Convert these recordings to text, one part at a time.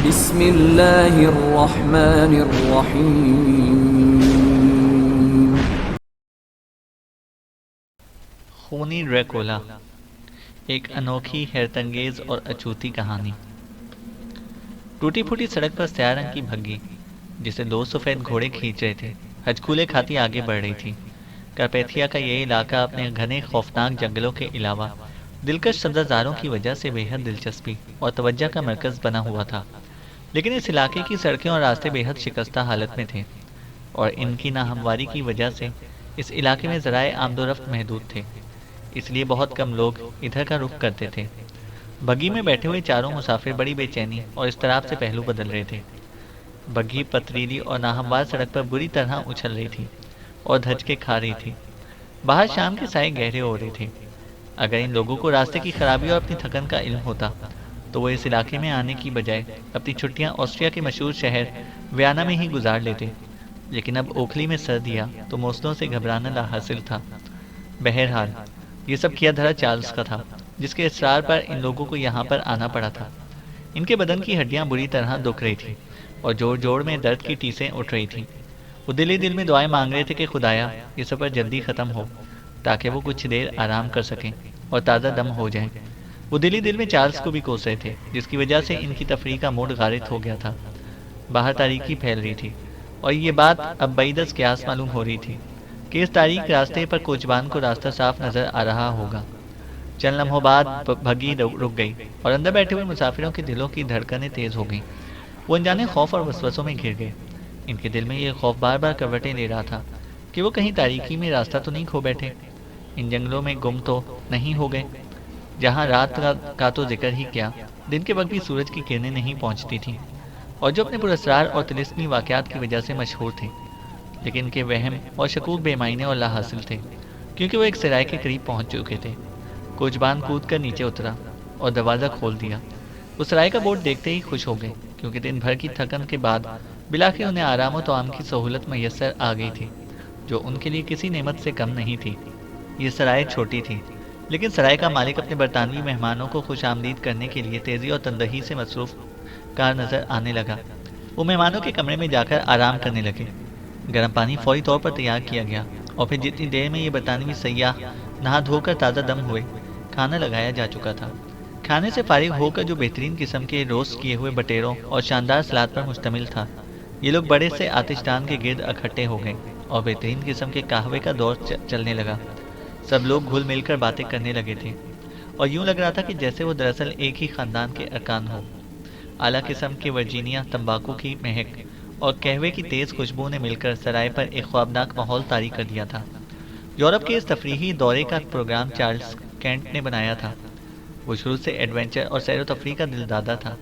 بسم اللہ الرحمن الرحیم۔ خونی ڈریکولا، ایک انوکھی، حیرت انگیز اور اچھوتی کہانی۔ ٹوٹی پھوٹی سڑک پر سیاہ رنگ کی بھگی، جسے دو سفید گھوڑے کھینچ رہے تھے، ہچکولے کھاتی آگے بڑھ رہی تھی۔ کارپیتھیا کا یہ علاقہ اپنے گھنے خوفناک جنگلوں کے علاوہ دلکش سبززاروں کی وجہ سے بے حد دلچسپی اور توجہ کا مرکز بنا ہوا تھا، لیکن اس علاقے کی سڑکیں اور راستے بے حد شکستہ حالت میں تھے، اور ان کی ناہمواری کی وجہ سے اس علاقے میں ذرائع آمد و رفت محدود تھے، اس لیے بہت کم لوگ ادھر کا رخ کرتے تھے۔ بگی میں بیٹھے ہوئے چاروں مسافر بڑی بے چینی اور اضطراب سے پہلو بدل رہے تھے۔ بگی پتریلی اور ناہموار سڑک پر بری طرح اچھل رہی تھی اور دھچکے کھا رہی تھی۔ باہر شام کے سائے گہرے ہو رہے تھے۔ اگر ان لوگوں کو راستے کی خرابی اور اپنی تھکن کا علم ہوتا تو وہ اس علاقے میں آنے کی بجائے اپنی چھٹیاں آسٹریا کے مشہور شہر ویانا میں ہی گزار لیتے، لیکن اب اوکھلی میں سر دیا تو موسلوں سے گھبرانا لا حاصل تھا۔ بہرحال یہ سب کیا دھرا چارلز کا تھا، جس کے اصرار پر ان لوگوں کو یہاں پر آنا پڑا تھا۔ ان کے بدن کی ہڈیاں بری طرح دکھ رہی تھیں اور جوڑ جوڑ میں درد کی ٹیسیں اٹھ رہی تھیں۔ وہ دل ہی دل میں دعائیں مانگ رہے تھے کہ خدایا یہ سفر جلدی ختم ہو تاکہ وہ کچھ دیر آرام کر سکیں اور تازہ دم ہو جائیں۔ وہ دل ہی دل میں چارلز کو بھی کوس رہے تھے، جس کی وجہ سے ان کی تفریح کا موڈ غارت ہو گیا تھا۔ باہر تاریکی پھیل رہی تھی اور یہ بات اب بعید از قیاس معلوم ہو رہی تھی کہ اس تاریک راستے پر کوچبان کو راستہ صاف نظر آ رہا ہوگا۔ چند لمحوں بعد بھگی رک گئی اور اندر بیٹھے ہوئے مسافروں کے دلوں کی دھڑکنیں تیز ہو گئیں۔ وہ انجانے خوف اور وسوسوں میں گھر گئے۔ ان کے دل میں یہ خوف بار بار کروٹیں لے رہا تھا کہ وہ کہیں تاریکی میں راستہ تو نہیں کھو بیٹھے، ان جنگلوں میں گم تو نہیں ہو گئے جہاں رات کا تو ذکر ہی کیا، دن کے وقت بھی سورج کی کرنیں نہیں پہنچتی تھیں، اور جو اپنے پراسرار اور طلسمی واقعات کی وجہ سے مشہور تھے، لیکن ان کے وہم اور شکوک بے معنی اور لا حاصل تھے، کیونکہ وہ ایک سرائے کے قریب پہنچ چکے تھے۔ کوچبان کود کر نیچے اترا اور دروازہ کھول دیا۔ وہ سرائے کا بورڈ دیکھتے ہی خوش ہو گئے، کیونکہ دن بھر کی تھکن کے بعد بلاخر انہیں آرام و طعام کی سہولت میسر آ گئی تھی، جو ان کے لیے کسی نعمت سے کم نہیں تھی۔ یہ سرائے چھوٹی تھی، لیکن سرائے کا مالک اپنے برطانوی مہمانوں کو خوش آمدید کرنے کے لیے تیزی اور تندہی سے مصروف کار نظر آنے لگا۔ وہ مہمانوں کے کمرے میں جا کر آرام کرنے لگے۔ گرم پانی فوری طور پر تیار کیا گیا، اور پھر جتنی دیر میں یہ برطانوی سیاح نہا دھو کر تازہ دم ہوئے، کھانا لگایا جا چکا تھا۔ کھانے سے فارغ ہو کر جو بہترین قسم کے روسٹ کیے ہوئے بٹیروں اور شاندار سلاد پر مشتمل تھا، یہ لوگ بڑے سے آتش دان کے گرد اکٹھے ہو گئے اور بہترین قسم کے قہوے کا دور چلنے لگا۔ سب لوگ گھل مل کر باتیں کرنے لگے تھے، اور یوں لگ رہا تھا کہ جیسے وہ دراصل ایک ہی خاندان کے ارکان ہوں۔ اعلیٰ قسم کے ورجینیا تمباکو کی مہک اور قہوے کی تیز خوشبو نے مل کر سرائے پر ایک خوابناک ماحول طاری کر دیا تھا۔ یورپ کے اس تفریحی دورے کا پروگرام چارلز کینٹ نے بنایا تھا۔ وہ شروع سے ایڈونچر اور سیر و تفریح کا دل دادا تھا،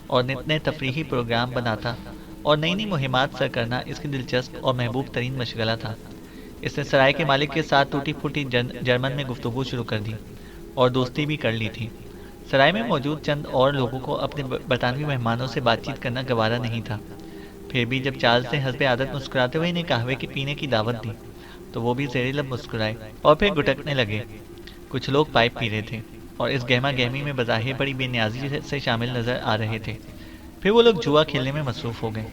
اور نت نئے تفریحی پروگرام بناتا اور نئی نئی مہمات سر کرنا اس کی دلچسپ اور محبوب ترین مشغلہ تھا۔ اس نے سرائے کے مالک کے ساتھ ٹوٹی پھوٹی جرمن میں گفتگو شروع کر دی اور دوستی بھی کر لی تھی۔ سرائے میں موجود چند اور لوگوں کو اپنے برطانوی مہمانوں سے بات چیت کرنا گوارا نہیں تھا، پھر بھی جب چارلز نے حسب عادت مسکراتے ہوئے انہیں قہوے کے پینے کی دعوت دی تو وہ بھی زیر لب مسکرائے اور پھر گٹکنے لگے۔ کچھ لوگ پائپ پی رہے تھے اور اس گہما گہمی میں بظاہر بڑی بے نیازی سے شامل نظر آ رہے تھے۔ پھر وہ لوگ جوا کھیلنے میں مصروف ہو گئے۔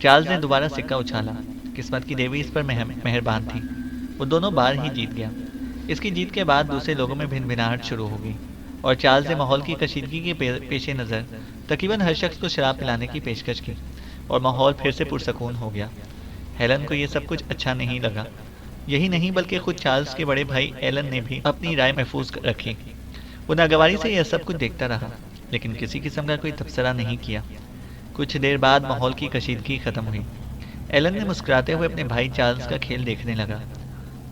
چارلز نے دوبارہ سکہ اچھالا۔ قسمت کی دیوی اس پر مہربان تھی، وہ دونوں بار ہی جیت گیا۔ اس کی جیت کے بعد دوسرے لوگوں میں بھن بھناہٹ شروع ہو گئی، اور چارلز نے ماحول کی کشیدگی کے پیش نظر تقریباً ہر شخص کو شراب پلانے کی پیشکش کی، اور ماحول پھر سے پرسکون ہو گیا۔ ہیلن کو یہ سب کچھ اچھا نہیں لگا۔ یہی نہیں بلکہ خود چارلز کے بڑے بھائی ایلن نے بھی اپنی رائے محفوظ رکھی۔ وہ ناگواری سے یہ سب کچھ دیکھتا رہا، لیکن کسی قسم کا کوئی تبصرہ نہیں کیا۔ کچھ دیر بعد ماحول کی کشیدگی ختم ہوئی۔ ایلن نے مسکراتے ہوئے اپنے بھائی چارلز کا کھیل دیکھنے لگا۔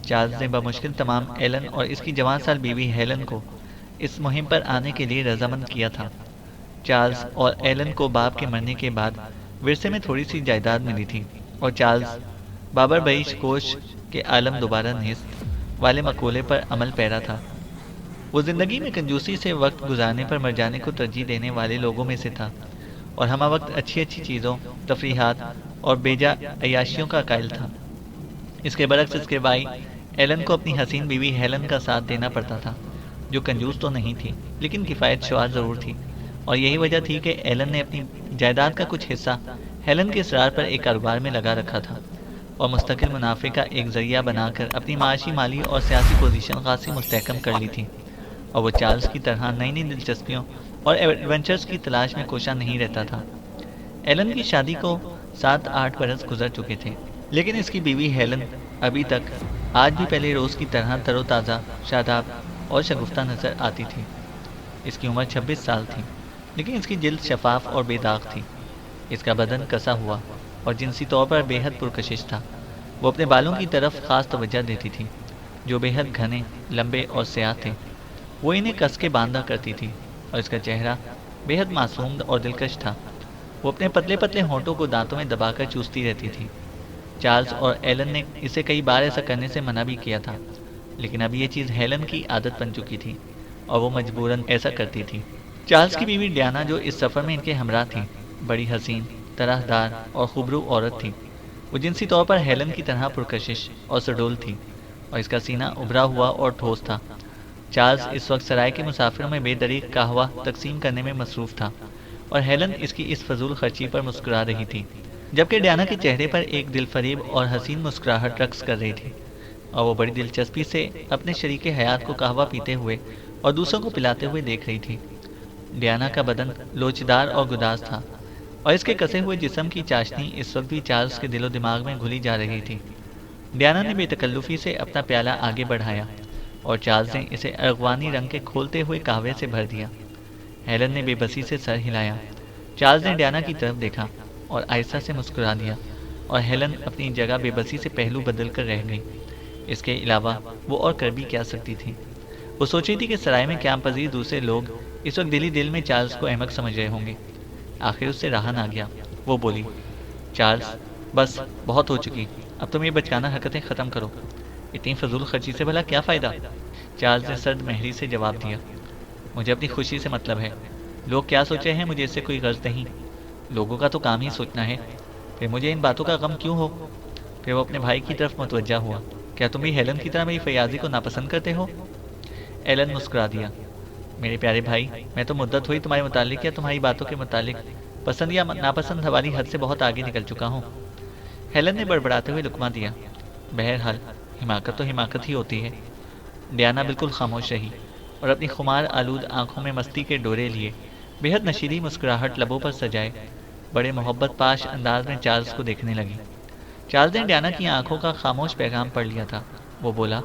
چارلز نے بمشکل تمام ایلن اور اس کی جوان سال بیوی ہیلن کو اس مہم پر آنے کے لیے رضامند کیا تھا۔ چارلز اور ایلن کو باپ کے مرنے کے بعد ورثے میں تھوڑی سی جائیداد ملی تھی، اور چارلز بابر بعیش کوش کے عالم دوبارہ نہست والے مقولے پر عمل پیرا تھا۔ وہ زندگی میں کنجوسی سے وقت گزارنے پر مر جانے کو ترجیح دینے والے لوگوں میں سے تھا، اور ہمہ وقت اچھی چیزوں، تفریحات اور بیجا عیاشیوں کا قائل تھا۔ اس کے برعکس اس کے بھائی ایلن کو اپنی حسین بیوی ہیلن کا ساتھ دینا پڑتا تھا، جو کنجوس تو نہیں تھی لیکن کفایت شعار ضرور تھی، اور یہی وجہ تھی کہ ایلن نے اپنی جائیداد کا کچھ حصہ ہیلن کے اصرار پر ایک کاروبار میں لگا رکھا تھا اور مستقل منافع کا ایک ذریعہ بنا کر اپنی معاشی، مالی اور سیاسی پوزیشن خاصی مستحکم کر لی تھی، اور وہ چارلز کی طرح نئی نئی دلچسپیوں اور ایڈونچرز کی تلاش میں کوشاں نہیں رہتا تھا۔ ایلن کی شادی کو 7-8 برس گزر چکے تھے، لیکن اس کی بیوی ہیلن ابھی تک آج بھی پہلے روز کی طرح تر و تازہ، شاداب اور شگفتہ نظر آتی تھی۔ اس کی عمر 26 سال تھی، لیکن اس کی جلد شفاف اور بے داغ تھی۔ اس کا بدن کسا ہوا اور جنسی طور پر بے حد پرکشش تھا۔ وہ اپنے بالوں کی طرف خاص توجہ دیتی تھی، جو بے حد گھنے، لمبے اور سیاہ تھے۔ وہ انہیں کس کے باندھا کرتی تھی، اور اس کا چہرہ بے حد معصوم اور دلکش تھا۔ وہ اپنے پتلے پتلے ہونٹوں کو دانتوں میں دبا کر چوستی رہتی تھی۔ چارلز اور ایلن نے اسے کئی بار ایسا کرنے سے منع بھی کیا تھا، لیکن اب یہ چیز ہیلن کی عادت بن چکی تھی اور وہ مجبوراً ایسا کرتی تھی۔ چارلز کی بیوی ڈیانا، جو اس سفر میں ان کے ہمراہ تھی، بڑی حسین، طرح دار اور خوبرو عورت تھی۔ وہ جنسی طور پر ہیلن کی طرح پرکشش اور سڈول تھی، اور اس کا سینہ ابھرا ہوا اور ٹھوس تھا۔ چارلز اس وقت سرائے کے مسافروں میں بے دریغ قہوہ تقسیم کرنے میں مصروف تھا، اور ہیلن اس کی اس فضول خرچی پر مسکرا رہی تھی، جبکہ ڈیانا کے چہرے پر ایک دل فریب اور حسین مسکراہٹ رقص کر رہی تھی، اور وہ بڑی دلچسپی سے اپنے شریک حیات کو قہوہ پیتے ہوئے اور دوسروں کو پلاتے ہوئے دیکھ رہی تھی۔ ڈیانا کا بدن لوچدار اور گداز تھا، اور اس کے کسے ہوئے جسم کی چاشنی اس وقت بھی چارلز کے دل و دماغ میں گھلی جا رہی تھی۔ ڈیانا نے بے تکلفی سے اپنا پیالہ آگے بڑھایا، اور چارلز نے اسے ارغوانی رنگ کے کھولتے ہوئے قہوے سے بھر دیا۔ ہیلن نے بے بسی سے سر ہلایا۔ چارلز نے ڈیانا کی طرف دیکھا اور آہستہ سے مسکرا دیا، اور ہیلن اپنی جگہ بے بسی سے پہلو بدل کر رہ گئی۔ اس کے علاوہ وہ اور کر بھی کیا سکتی تھی؟ وہ سوچی تھی کہ سرائے میں قیام پذیر دوسرے لوگ اس وقت دلی دل میں چارلز کو احمق سمجھ رہے ہوں گے۔ آخر اس سے رہا نہ گیا۔ وہ بولی، چارلز، بس بہت ہو چکی، اب تم یہ بچکانہ حرکتیں ختم کرو۔ اتنی فضول خرچی سے بھلا کیا فائدہ؟ چارلز نے سرد مہری سے جواب دیا، مجھے اپنی خوشی سے مطلب ہے۔ لوگ کیا سوچے ہیں مجھے اس سے کوئی غرض نہیں۔ لوگوں کا تو کام ہی سوچنا ہے، پھر مجھے ان باتوں کا غم کیوں ہو؟ پھر وہ اپنے بھائی کی طرف متوجہ ہوا، کیا تم بھی ہیلن کی طرح میری فیاضی کو ناپسند کرتے ہو؟ ایلن مسکرا دیا، میرے پیارے بھائی، میں تو مدت ہوئی تمہارے متعلق یا تمہاری باتوں کے متعلق پسند یا ناپسند ہماری حد سے بہت آگے نکل چکا ہوں۔ ہیلن نے بڑبڑاتے ہوئے لقمہ دیا، بہرحال حماقت تو حماقت ہی ہوتی ہے۔ ڈیانا بالکل خاموش رہی اور اپنی خمار آلود آنکھوں میں مستی کے ڈورے لیے بے حد نشیلی مسکراہٹ لبوں پر سجائے بڑے محبت پاش انداز میں چارلز کو دیکھنے لگی۔ چارلز نے ڈیانا کی آنکھوں کا خاموش پیغام پڑھ لیا تھا۔ وہ بولا،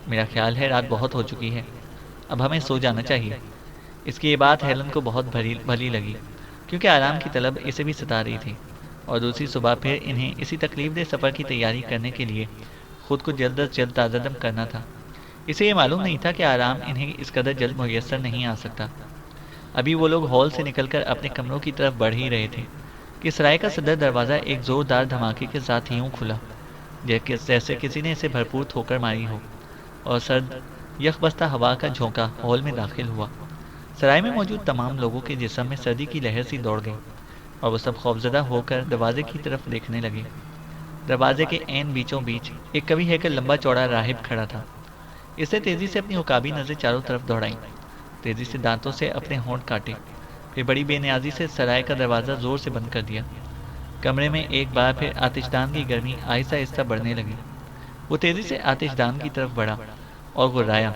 میرا خیال ہے رات بہت ہو چکی ہے، اب ہمیں سو جانا چاہیے۔ اس کی یہ بات ہیلن کو بہت بھلی لگی، کیونکہ آرام کی طلب اسے بھی ستا رہی تھی، اور دوسری صبح پھر انہیں اسی تکلیف دہ سفر کی تیاری کرنے کے لیے خود کو جلد از جلد تازہ دم کرنا تھا۔ اسے یہ معلوم نہیں تھا کہ آرام انہیں اس قدر جلد میسر نہیں آ سکتا۔ ابھی وہ لوگ ہال سے نکل کر اپنے کمروں کی طرف بڑھ ہی رہے تھے کہ سرائے کا صدر دروازہ ایک زوردار دھماکے کے ساتھ یوں کھلا جیسے کسی نے اسے بھرپور ٹھوکر ماری ہو، اور سرد یخ بستہ ہوا کا جھونکا ہال میں داخل ہوا۔ سرائے میں موجود تمام لوگوں کے جسم میں سردی کی لہر سی دوڑ گئی، اور وہ سب خوفزدہ ہو کر دروازے کی طرف دیکھنے لگے۔ دروازے کے عین بیچوں بیچ ایک کبھی ہے کر لمبا چوڑا راہب کھڑا تھا۔ اس نے تیزی سے اپنی عقابی نظر چاروں طرف دوڑائیں، تیزی سے دانتوں سے اپنے ہونٹ کاٹے، پھر بڑی بے نیازی سے سرائے کا دروازہ زور سے بند کر دیا۔ کمرے میں ایک بار پھر آتش دان کی گرمی آہستہ آہستہ بڑھنے لگی۔ وہ تیزی سے آتش دان کی طرف بڑھا اور گرایا،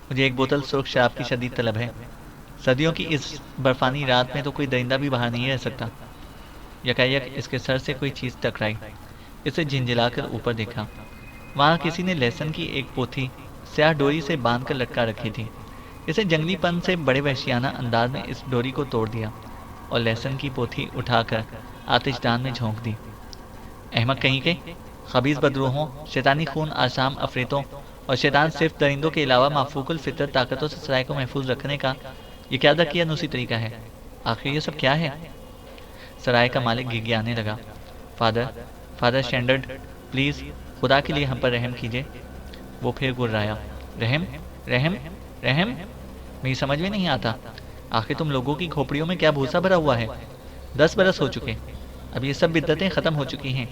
مجھے ایک بوتل سرخ شراب کی شدید طلب ہے۔ سردیوں کی اس برفانی رات میں تو کوئی درندہ بھی باہر نہیں رہ سکتا۔ یکایک اس کے سر سے کوئی چیز ٹکرائی۔ اسے جھنجھلا کر اوپر دیکھا۔ وہاں کسی نے لہسن کی ایک پوتھی سیاہ ڈوری سے باندھ کر لٹکا رکھی تھی۔ اسے جنگلی پن سے بڑے وحشیانہ انداز میں اس ڈوری کو توڑ دیا اور لہسن کی پوتھی اٹھا کر آتش دان میں جھونک دی۔ احمق کہیں کے، خبیث بدروحوں، شیطانی خون آسام افریتوں اور شیطان صرف درندوں کے علاوہ مافوق الفطرت طاقتوں سے سرائے کو محفوظ رکھنے کا یہ کیا دقیانوسی طریقہ ہے؟ آخر یہ سب کیا ہے؟ سرائے کا مالک گھگیانے لگا، فادر شینڈرڈ، پلیز خدا کے لیے ہم پر رحم کیجیے۔ وہ پھر گرایا، رحم رحم رحم؟ میری سمجھ میں نہیں آتا، آخر تم لوگوں کی کھوپڑیوں میں کیا بھوسا بھرا ہوا ہے؟ 10 برس ہو چکے، اب یہ سب بدعتیں ختم ہو چکی ہیں،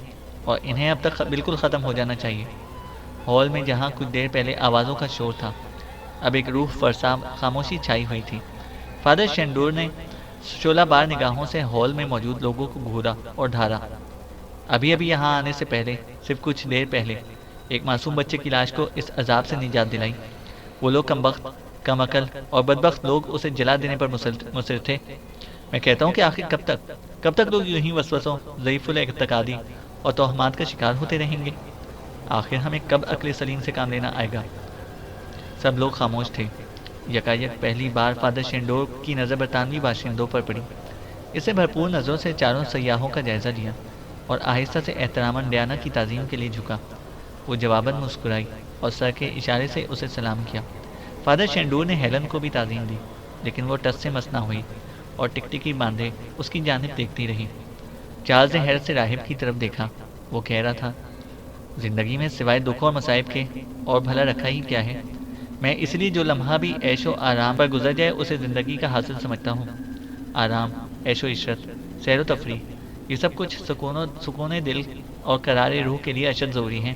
اور انہیں اب تک بالکل ختم ہو جانا چاہیے۔ ہال میں جہاں کچھ دیر پہلے آوازوں کا شور تھا، اب ایک روح فرسا خاموشی چھائی ہوئی تھی۔ فادر شینڈور نے شعلہ بار نگاہوں سے ہال میں موجود لوگوں کو گھورا اور ڈھارا۔ ابھی ابھی یہاں آنے سے پہلے، صرف کچھ دیر پہلے، ایک معصوم بچے کی لاش کو اس عذاب سے نجات دلائی۔ وہ لوگ کمبخت، کم عقل اور بدبخت لوگ اسے جلا دینے پر مصر تھے۔ میں کہتا ہوں کہ آخر کب تک لوگ یوں ہی وسوسوں، ضعیف الاعتقادی اور توہمات کا شکار ہوتے رہیں گے؟ آخر ہمیں کب عقل سلیم سے کام لینا آئے گا؟ سب لوگ خاموش تھے۔ یکایک پہلی بار فادر شینڈور کی نظر برطانوی باشندوں پر پڑی۔ اسے بھرپور نظروں سے چاروں سیاحوں کا جائزہ لیا اور آہستہ سے احتراماً ڈیانا کی تعظیم کے لیے جھکا۔ وہ جواباً مسکرائی اور سر کے اشارے سے اسے سلام کیا۔ فادر شینڈور نے ہیلن کو بھی تعظیم دی، لیکن وہ ٹس سے مس نہ ہوئی اور ٹکٹکی باندھے اس کی جانب دیکھتی رہی۔ چارلز نے حیرت سے راہب کی طرف دیکھا۔ وہ کہہ رہا تھا، زندگی میں سوائے دکھ اور مصائب کے اور بھلا رکھا ہی کیا ہے؟ میں اس لیے جو لمحہ بھی عیش و آرام پر گزر جائے اسے زندگی کا حاصل سمجھتا ہوں۔ آرام، عیش و عشرت، سیر و تفریح، یہ سب کچھ سکون دل اور قرار روح کے لیے اشد ضروری ہیں۔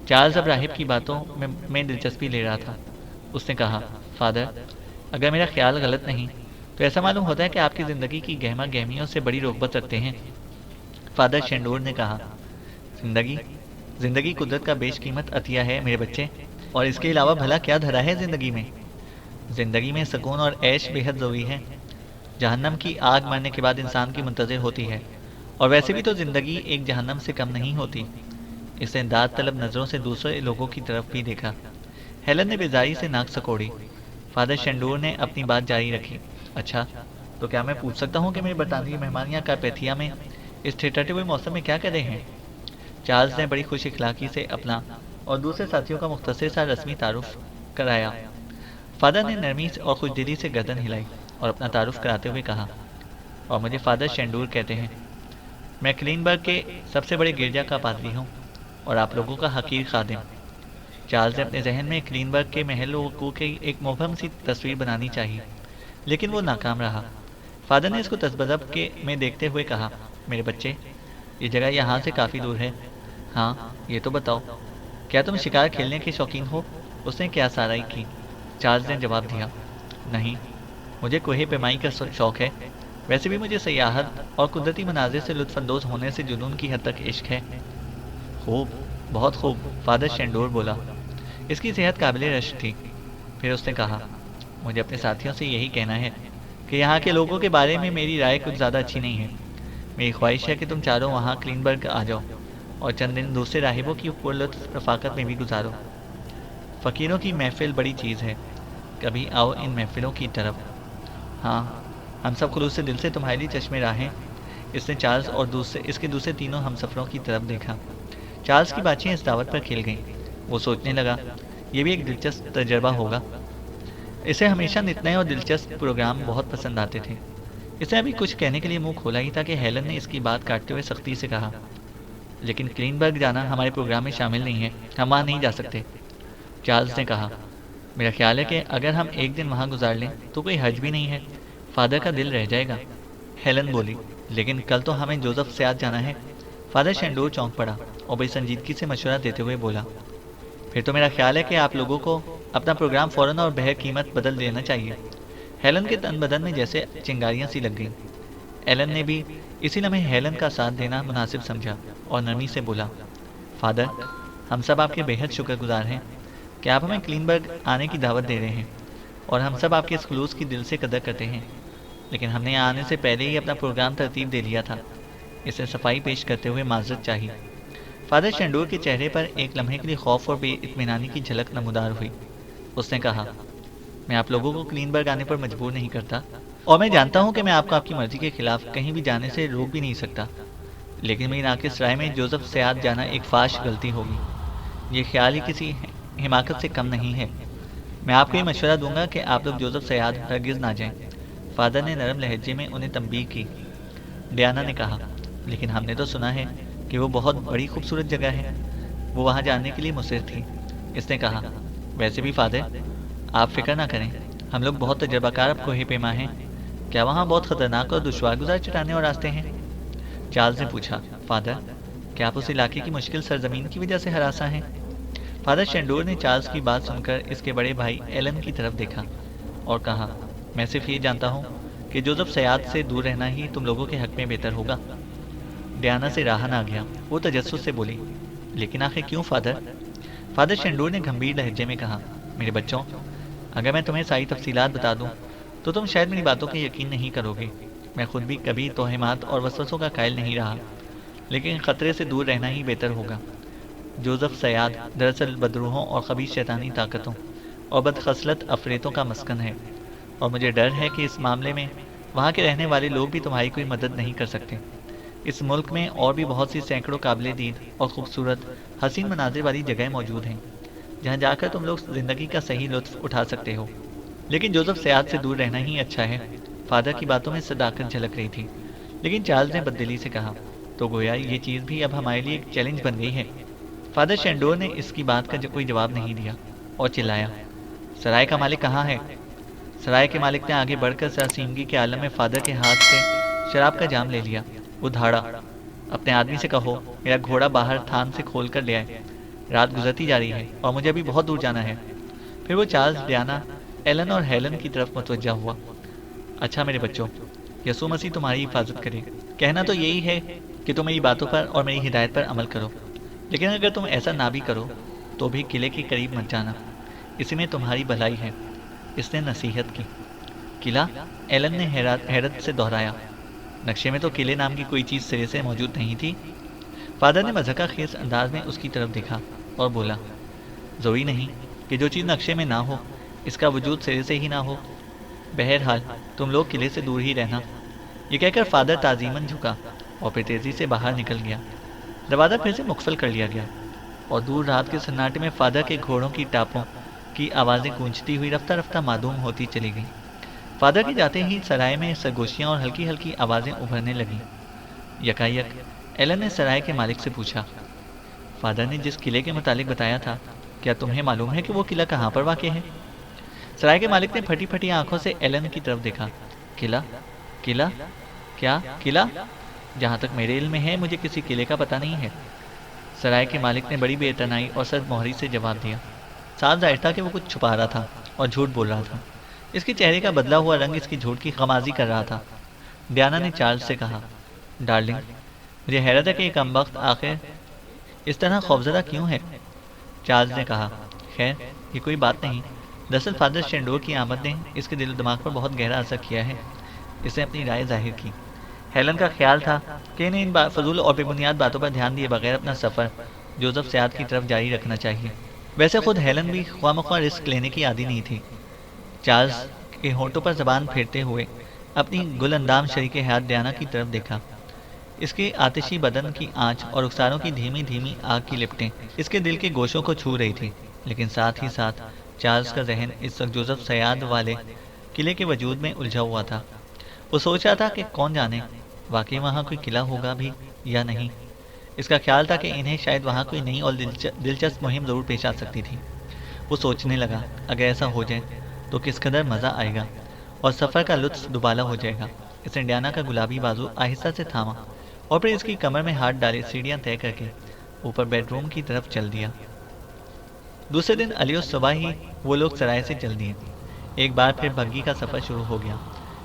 چارلز اب راہب کی باتوں میں دلچسپی لے رہا تھا۔ اس نے کہا، فادر، اگر میرا خیال غلط نہیں تو ایسا معلوم ہوتا ہے کہ آپ کی زندگی کی گہما گہمیوں سے بڑی رغبت رکھتے ہیں۔ فادر شینڈور نے کہا، زندگی قدرت کا بیش قیمت عطیہ ہے میرے بچے، اور اس کے علاوہ بھلا کیا دھرا ہے زندگی میں؟ زندگی میں سکون اور عیش بے حد ضروری ہے۔ جہنم کی آگ مرنے کے بعد انسان کی منتظر ہوتی ہے، اور ویسے بھی تو زندگی ایک جہنم سے کم نہیں ہوتی۔ اس نے داد طلب نظروں سے دوسرے لوگوں کی طرف بھی دیکھا۔ ہیلن نے بیزاری سے ناک سکوڑی۔ فادر شینڈور نے اپنی بات جاری رکھی، اچھا، تو کیا میں پوچھ سکتا ہوں کہ میرے برطانوی مہمان یہاں کارپیتھیا میں اس ٹھٹھٹے ہوئے موسم میں کیا کر رہے ہیں؟ چارلز نے بڑی خوش اخلاقی سے اپنا اور دوسرے ساتھیوں کا مختصر سا رسمی تعارف کرایا۔ فادر نے نرمی اور خوش دلی سے گردن ہلائی اور اپنا تعارف کراتے ہوئے کہا، اور مجھے فادر شینڈور کہتے ہیں۔ میں کلینبرگ کے سب سے بڑے گرجا کا پادری ہوں اور آپ لوگوں کا حقیر خادم۔ چارلز نے اپنے ذہن میں کلینبرگ کے محل وقوع کی ایک مبہم سی تصویر بنانی چاہیے، لیکن وہ ناکام رہا۔ فادر نے اس کو تذبذب میں دیکھتے ہوئے کہا، میرے بچے، یہ جگہ یہاں سے کافی دور ہے۔ ہاں، یہ تو بتاؤ، کیا تم شکار کھیلنے کے شوقین ہو؟ اس نے کیا سارائی کی۔ چارلز نے جواب دیا، نہیں، مجھے کوہ پیمائی کا شوق ہے۔ ویسے بھی مجھے سیاحت اور قدرتی مناظر سے لطف اندوز ہونے سے جنون کی حد تک عشق ہے۔ خوب، بہت خوب، فادر شینڈور بولا۔ اس کی صحت قابل رشک تھی۔ پھر اس نے کہا، مجھے اپنے ساتھیوں سے یہی کہنا ہے کہ یہاں کے لوگوں کے بارے میں میری رائے کچھ زیادہ اچھی نہیں ہے۔ میری خواہش ہے کہ تم چاروں وہاں کلینبرگ آ جاؤ اور چند دن دوسرے راہبوں کی پرلطف رفاقت میں بھی گزارو۔ فقیروں کی محفل بڑی چیز ہے، کبھی آؤ ان محفلوں کی طرف۔ ہاں، ہم سب خلوص دل سے تمہارے لیے چشمے راہ ہیں۔ اس نے چارلز اور اس کے دوسرے تینوں ہمسفروں کی طرف دیکھا۔ چارلز کی باتیں اس دعوت پر کھل گئیں۔ وہ سوچنے لگا، یہ بھی ایک دلچسپ تجربہ ہوگا۔ اسے ہمیشہ نت نئے اور دلچسپ پروگرام بہت پسند آتے تھے۔ اس نے ابھی کچھ کہنے کے لیے منہ کھولا ہی تھا کہ ہیلن نے اس کی بات کاٹتے ہوئے سختی سے کہا، لیکن کلینبرگ جانا ہمارے پروگرام میں شامل نہیں ہے، ہم وہاں نہیں جا سکتے۔ چارلز نے کہا، میرا خیال ہے کہ اگر ہم ایک دن وہاں گزار لیں تو کوئی حرج بھی نہیں ہے، فادر کا دل رہ جائے گا۔ ہیلن بولی، لیکن کل تو ہمیں جوزف سے آج جانا ہے۔ فادر شینڈور چونک پڑا اور بڑی سنجیدگی سے مشورہ دیتے ہوئے بولا، پھر تو میرا خیال ہے کہ آپ لوگوں کو اپنا پروگرام فوراً اور بہر قیمت بدل دینا چاہیے۔ ہیلن کے تن بدن میں جیسے چنگاریاں سی لگ گئیں۔ ایلن نے بھی اسی لمحے ہیلن کا ساتھ دینا مناسب سمجھا اور نرمی سے بولا، فادر، ہم سب آپ کے بے حد شکر گزار ہیں کہ آپ ہمیں کلینبرگ آنے کی دعوت دے رہے ہیں، اور ہم سب آپ کے اس خلوص کی دل سے قدر کرتے ہیں، لیکن ہم نے آنے سے پہلے ہی اپنا پروگرام ترتیب دے لیا تھا۔ اسے صفائی پیش کرتے ہوئے معذرت چاہی۔ فادر شینڈور کے چہرے پر ایک لمحے کے لیے خوف اور بے اطمینانی کی جھلک نمودار ہوئی۔ اس نے کہا، میں آپ لوگوں کو کلینبرگ آنے پر مجبور نہیں کرتا، اور میں جانتا ہوں کہ میں آپ کو آپ کی مرضی کے خلاف کہیں بھی جانے سے روک بھی نہیں سکتا، لیکن میری ناقص رائے میں جوزف سے آج جانا ایک فاش غلطی ہوگی۔ یہ خیال ہی کسی حماقت سے کم نہیں ہے۔ میں آپ کو یہ مشورہ دوں گا کہ آپ لوگ جوزف سے آج ہرگز نہ جائیں۔ فادر نے نرم لہجے میں انہیں تنبیہ کی۔ ڈیانا نے کہا، لیکن ہم نے تو سنا ہے کہ وہ بہت بڑی خوبصورت جگہ ہے۔ وہ وہاں جانے کے لیے مصر تھی۔ اس نے کہا، ویسے بھی فادر، آپ فکر نہ کریں، ہم لوگ بہت تجربہ کار اب کوہ پیما ہیں۔ کیا وہاں بہت خطرناک اور دشوار گزار چٹانیں اور راستے ہیں؟ چارلز نے پوچھا، فادر، کیا آپ اس علاقے کی مشکل سرزمین کی وجہ سے ہراساں ہیں؟ فادر شینڈور نے چارلز کی بات سن کر اس کے بڑے بھائی ایلن کی طرف دیکھا اور کہا، میں صرف یہ جانتا ہوں کہ جوزف سیاد سے دور رہنا ہی تم لوگوں کے حق میں بہتر ہوگا۔ ڈیانا سے راہ نہ گیا۔ وہ تجسس سے بولی، لیکن آخر کیوں فادر؟ فادر شینڈور نے گھمبیر لہجے میں کہا، میرے بچوں، اگر میں تمہیں ساری تفصیلات بتا دوں تو تم شاید میری باتوں کے یقین نہیں کرو گے۔ میں خود بھی کبھی توہمات اور وسوسوں کا قائل نہیں رہا، لیکن خطرے سے دور رہنا ہی بہتر ہوگا۔ جوزف سیاد دراصل بدروحوں اور خبیث شیطانی طاقتوں اور بدخصلت افریتوں کا مسکن ہے، اور مجھے ڈر ہے کہ اس معاملے میں وہاں کے رہنے والے لوگ بھی تمہاری کوئی مدد نہیں کر سکتے۔ اس ملک میں اور بھی بہت سی سینکڑوں قابل دید اور خوبصورت حسین مناظر والی جگہیں موجود ہیں جہاں جا کر تم لوگ زندگی کا صحیح لطف اٹھا سکتے ہو، لیکن جوزف سیاد سے دور رہنا ہی اچھا ہے۔ فادر کی باتوں میں صداقت جھلک رہی تھی، لیکن چارلز نے بددلی سے کہا، تو گویا یہ چیز بھی اب ہمارے لیے ایک چیلنج بن گئی ہے۔ فادر شینڈور نے اس کی بات کا کوئی جواب نہیں دیا اور چلایا، سرائے کا مالک کہاں ہے؟ سرائے کے مالک نے آگے بڑھ کر سراسیمگی کے عالم میں فادر کے ہاتھ سے شراب کا جام لے لیا۔ وہ دھاڑا، اپنے آدمی سے کہو میرا گھوڑا باہر تھان سے کھول کر لے آئے، رات گزرتی جا رہی ہے اور مجھے ابھی بہت دور جانا ہے۔ پھر وہ چارلز، ڈیانا، ایلن اور ہیلن کی طرف متوجہ ہوا۔ اچھا میرے بچوں، یسوع مسیح تمہاری حفاظت کرے۔ کہنا تو یہی ہے کہ تم میری باتوں پر اور میری ہدایت پر عمل کرو، لیکن اگر تم ایسا نہ بھی کرو تو بھی قلعے کے قریب مت جانا، اسی میں تمہاری بھلائی ہے۔ اس نے نصیحت کی۔ قلعہ؟ ایلن نے حیرت سے دہرایا، نقشے میں تو قلعے نام کی کوئی چیز سرے سے موجود نہیں تھی۔ فادر نے مضحکہ خیز انداز میں اس کی طرف دیکھا اور بولا، ضروری نہیں کہ جو چیز نقشے میں نہ ہو اس کا وجود سرے سے ہی نہ ہو۔ بہرحال تم لوگ قلعے سے دور ہی رہنا۔ یہ کہہ کر فادر تعظیماً جھکا اور پھر تیزی سے باہر نکل گیا۔ دروازہ پھر سے مقفل کر لیا گیا اور دور رات کے سناٹے میں فادر کے گھوڑوں کی ٹاپوں کی آوازیں گونجتی ہوئی رفتہ رفتہ معدوم ہوتی چلی گئیں۔ فادر کے جاتے ہی سرائے میں سرگوشیاں اور ہلکی ہلکی آوازیں ابھرنے لگیں۔ یکایک ایلن نے سرائے کے مالک سے پوچھا، فادر نے جس قلعے کے متعلق بتایا تھا، کیا تمہیں معلوم ہے کہ وہ قلعہ کہاں پر واقع ہے؟ سرائے کے مالک نے پھٹی پھٹی آنکھوں سے ایلن کی طرف دیکھا۔ قلعہ؟ قلعہ؟ کیا قلعہ؟ جہاں تک میرے علم میں ہے مجھے کسی قلعے کا پتہ نہیں ہے۔ سرائے کے مالک نے بڑی بے اعتنائی اور سرد مہری سے جواب دیا۔ صاف ظاہر تھا کہ وہ کچھ چھپا رہا تھا اور جھوٹ بول رہا تھا۔ اس کے چہرے کا بدلا ہوا رنگ اس کی جھوٹ کی غمازی کر رہا تھا۔ ڈیانا نے چارلز سے کہا، ڈارلنگ، مجھے حیرت ہے کہ یہ کم وقت آخر اس طرح خوفزدہ کیوں ہے؟ چارلز نے کہا، خیر یہ کوئی بات نہیں، دراصل فادر شینڈور کی آمد نے اس کے دل و دماغ پر بہت گہرا اثر کیا ہے۔ اس نے اپنی رائے ظاہر کی۔ ہیلن کا خیال تھا کہ انہیں ان فضول اور بے بنیاد باتوں پر دھیان دیے بغیر اپنا سفر جوزف سیاد کی طرف جاری رکھنا چاہیے۔ ویسے خود ہیلن بھی خواہ مخواہ رسک لینے کی عادی نہیں تھی۔ چارلز کے ہونٹوں پر زبان پھیرتے ہوئے اپنی گل اندام شریک حیات ڈیانا کی طرف دیکھا۔ اس کے آتشی بدن کی آنچ اور رخساروں کی دھیمی دھیمی آگ کی لپٹیں اس کے دل کے گوشوں کو چھو رہی تھی، لیکن ساتھ ہی ساتھ چارلز کا ذہن اس وقت جوزف سیاد والے قلعے کے وجود میں الجھا ہوا تھا۔ وہ سوچ رہا تھا کہ کون جانے واقعی وہاں کوئی قلعہ ہوگا بھی یا نہیں۔ اس کا خیال تھا کہ انہیں شاید وہاں کوئی نئی اور دلچسپ مہم ضرور پیش آ سکتی تھی۔ وہ سوچنے لگا، اگر ایسا ہو جائے تو کس قدر مزہ آئے گا اور سفر کا لطف دوبالا ہو جائے گا۔ اس نے ڈیانا کا گلابی بازو آہستہ سے تھاما اور پھر اس کی کمر میں ہاتھ ڈالے سیڑھیاں طے کر کے اوپر بیڈ روم کی طرف چل دیا۔ دوسرے دن علیہ صبح ہی وہ لوگ سرائے سے چل دیے۔ ایک بار پھر بھگی کا سفر شروع ہو گیا۔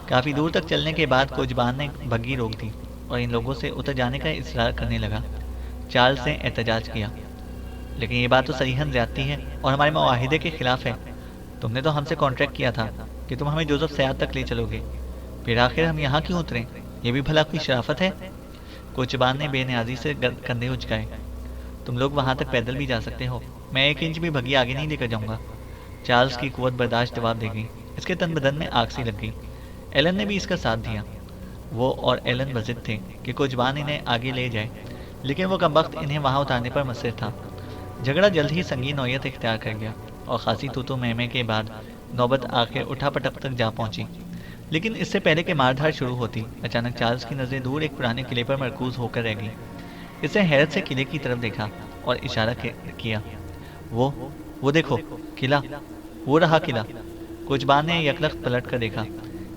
کافی دور تک چلنے کے بعد کوچبان نے بھگی روک دی اور ان لوگوں سے اتر جانے کا اصرار کرنے لگا۔ چارلز نے احتجاج کیا، لیکن یہ بات تو صریحاً زیادتی ہے اور ہمارے معاہدے کے خلاف ہے۔ تم نے تو ہم سے کانٹریکٹ کیا تھا کہ تم ہمیں جوزف سیاد تک لے چلو گے، پھر آخر ہم یہاں کیوں اتریں؟ یہ بھی بھلا کوئی شرافت ہے؟ کوچبان نے بے نیازی سے کندھے اچکائے۔ تم لوگ وہاں تک پیدل بھی جا سکتے ہو، میں ایک انچ بھی بھگی آگے نہیں لے کر جاؤں گا۔ چارلز کی قوت برداشت جواب دے گئی۔ اس کے تن بدن میں آگ سی لگ گئی۔ ایلن نے بھی اس کا ساتھ دیا۔ وہ اور ایلن بضد تھے کہ کوچبان انہیں آگے لے جائے، لیکن وہ کم وقت انہیں وہاں اتارنے پر مصر تھا۔ جھگڑا جلد ہی سنگین نوعیت اختیار کر گیا اور خاصی تو میں کے بعد نوبت آخر اٹھا پٹک تک جا پہنچی۔ لیکن اس سے پہلے کہ ماردھاڑ شروع ہوتی، اچانک چارلز کی نظریں دور ایک پرانے قلعے پر مرکوز ہو کر رہ گئی۔ اس نے حیرت سے قلعے کی طرف دیکھا اور اشارہ کیا، وہ دیکھو قلعہ، وہ رہا قلعہ۔ کوچبان نے یکلخت پلٹ کر دیکھا۔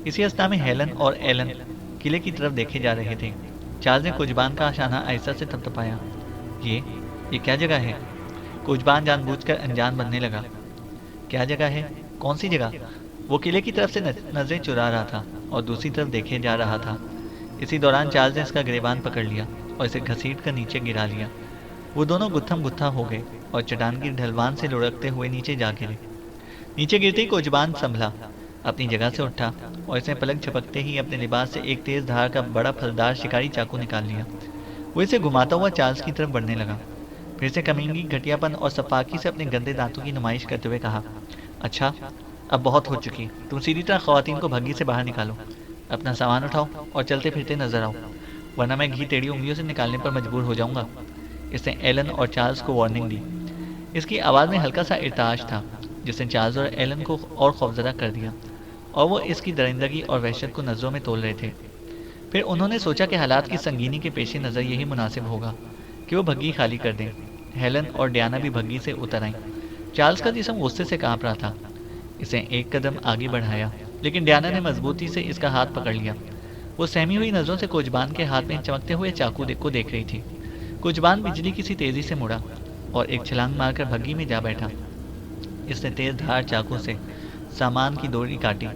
اسی اسنا میں ہیلن اور ایلن قلعے کی طرف دیکھے جا رہے تھے۔ چارلز نے کوچبان کا شانہ آہستہ سے تھپتھپایا۔ یہ کیا جگہ ہے؟ کوچبان جان بوجھ کر انجان بننے لگا۔ کیا جگہ ہے؟ کون سی جگہ؟ وہ قلعے کی طرف سے نظریں چرا رہا تھا اور دوسری طرف دیکھے جا رہا تھا۔ اسی دوران چارلز نے اس کا گریبان پکڑ لیا اور اسے گھسیٹ کر نیچے گرا لیا۔ وہ دونوں گتھم گتھا ہو گئے اور چٹان کی ڈھلوان سے لڑکتے ہوئے نیچے جا گرے۔ نیچے گرتے ہی کوچبان سنبھلا، اپنی جگہ سے اٹھا اور اس نے پلک جھپکتے ہی اپنے لباس سے ایک تیز دھار کا بڑا پھلدار شکاری چاقو نکال لیا۔ وہ اسے گھماتا ہوا چارلز کی طرف بڑھنے لگا، پھر سے کمینگی، گھٹیا پن اور سفاکی سے اپنے گندے دانتوں کی نمائش کرتے ہوئے کہا، اچھا اب بہت ہو چکی، تم سیدھی طرح خواتین کو بھگی سے باہر نکالو، اپنا سامان اٹھاؤ اور چلتے پھرتے نظر آؤ، ورنہ میں گھی ٹیڑھی انگلیوں سے نکالنے پر مجبور ہو جاؤں گا۔ اس نے ایلن اور چارلز کو وارننگ دی۔ اس کی آواز میں ہلکا سا ارتعاش تھا جس نے چارلز اور ایلن کو اور خوفزدہ کر دیا، اور وہ اس کی درندگی اور وحشت کو نظروں میں تول رہے تھے۔ پھر انہوں نے سوچا کہ حالات کی سنگینی کے پیش نظر یہی مناسب ہوگا کہ وہ بھگی خالی کر دیں۔ ہیلن اور ڈیانا بھی بھگی سے اتر آئیں۔ چارلز کا جسم غصے سے کانپ رہا تھا۔ اسے ایک قدم آگے بڑھایا، لیکن ڈیانا نے مضبوطی سے اس کا ہاتھ پکڑ لیا۔ وہ سہمی ہوئی نظروں سے کوچبان کے ہاتھ میں چمکتے ہوئے چاقو کو دیکھ رہی تھی۔ کوچبان بجلی کی سی تیزی سے مڑا اور ایک چھلانگ مار کر بھگی میں جا بیٹھا۔ اس نے تیز دھار چاقو سے سامان کی ڈوری کاٹی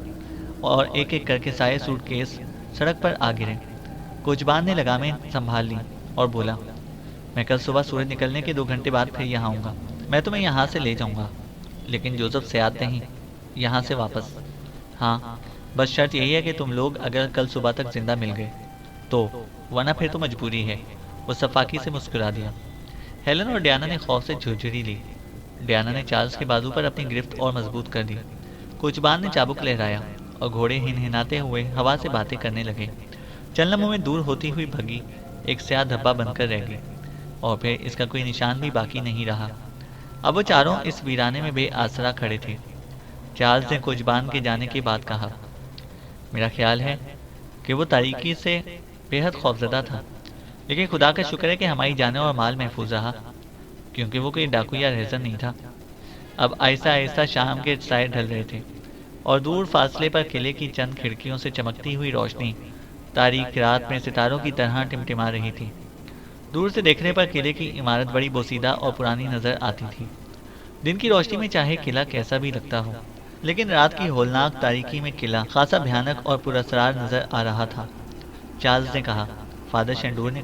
اور ایک ایک کر کے سارے سوٹ کیس سڑک پر آ گرے۔ کوچبان نے لگامیں سنبھال لی اور بولا، میں کل صبح سورج نکلنے کے 2 گھنٹے بعد پھر یہاں آؤں گا۔ میں تمہیں یہاں سے لے جاؤں گا، لیکن جوزف سے یاد نہیں، یہاں سے واپس۔ ہاں، بس شرط یہی ہے کہ تم لوگ اگر کل صبح تک زندہ مل گئے تو، ورنہ پھر تو مجبوری ہے۔ وہ سفاکی سے مسکرا دیا۔ ہیلن اور ڈیانا نے خوف سے جھرجھری لی۔ ڈیانا نے چارلز کے بازو پر اپنی گرفت اور مضبوط کر دی۔ کوچبان نے چابک لہرایا اور گھوڑے ہنہناتے ہوئے ہوا سے باتیں کرنے لگے۔ چند لمحوں میں دور ہوتی ہوئی بھگی ایک سیاہ دھبا بن کر رہ گئی اور پھر اس کا کوئی نشان بھی باقی نہیں رہا۔ اب وہ چاروں اس ویرانے میں بے آسرا کھڑے تھے۔ چارلز نے کوچبان کے جانے کے بعد کہا، میرا خیال ہے کہ وہ تاریکی سے بے حد خوفزدہ تھا، لیکن خدا کا شکر ہے کہ ہماری جانیں اور مال محفوظ رہا، کیونکہ وہ کوئی ڈاکو یا رہزن نہیں تھا۔ اب آہستہ آہستہ شام کے سائے ڈھل رہے تھے اور دور فاصلے پر قلعے کی چند کھڑکیوں سے چمکتی ہوئی روشنی تاریک رات میں ستاروں کی طرح ٹمٹما رہی تھی۔ دور سے دیکھنے پر قلعے کی عمارت بڑی بوسیدہ اور پرانی نظر آتی تھی۔ دن کی روشنی میں چاہے قلعہ کیسا بھی لگتا ہو، لیکن رات کی ہولناک تاریکی میں قلعہ خاصا بھیانک اور پراسرار نظر آ رہا تھا۔ چارلز نے کہا، فادر شنڈور نے